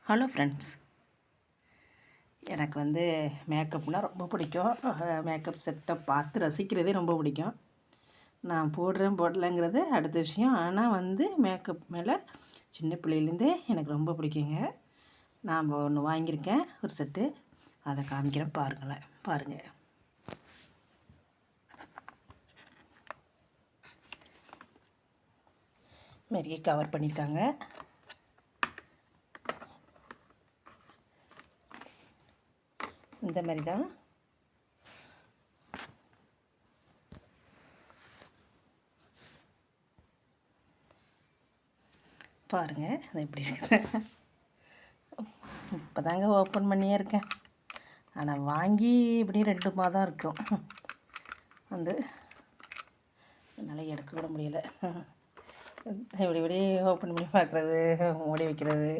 Hello friends, எனக்கு மேக்கப்னால் ரொம்ப பிடிக்கும். மேக்கப் செட்டை பார்த்து ரசிக்கிறதே ரொம்ப பிடிக்கும். நான் போடுறேன் போடலைங்கிறது அடுத்த விஷயம். ஆனால் மேக்கப் மேலே சின்ன பிள்ளையிலேருந்தே எனக்கு ரொம்ப பிடிக்குங்க. நான் ஒன்று வாங்கியிருக்கேன், ஒரு செட்டு. அதை காமிக்கிறேன், பாருங்கள். நிறைய கவர் பண்ணியிருக்காங்க. இந்த மாதிரி தான் பாருங்கள், அது எப்படி இருக்குது. இப்போ தாங்க ஓப்பன் பண்ணியே இருக்கேன். ஆனால் வாங்கி இப்படி 2 மாதம் இருக்கும். என்னால் எடுக்க கூட முடியலை. இப்படி ஓப்பன் பண்ணி பார்க்குறது, மூடி வைக்கிறது.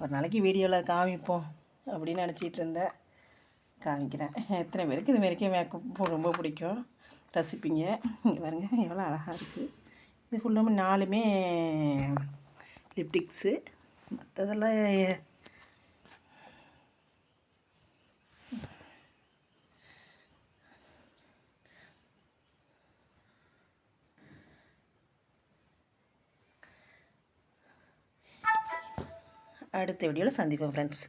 ஒரு நாளைக்கு வீடியோவில் காமிப்போம் அப்படின்னு நினச்சிட்டு இருந்தேன். காமிக்கிறேன். எத்தனை பேருக்கு இது மாரிக்கே மேக்கப் ரொம்ப பிடிக்கும், ரசிப்பீங்க. பாருங்க எவ்வளோ அழகாக இருக்குது. இது ஃபுல்லாமே 4மே லிப்டிக்ஸு. மற்றதெல்லாம் அடுத்த வீடியோவில் சந்திப்போம் ஃப்ரெண்ட்ஸ்.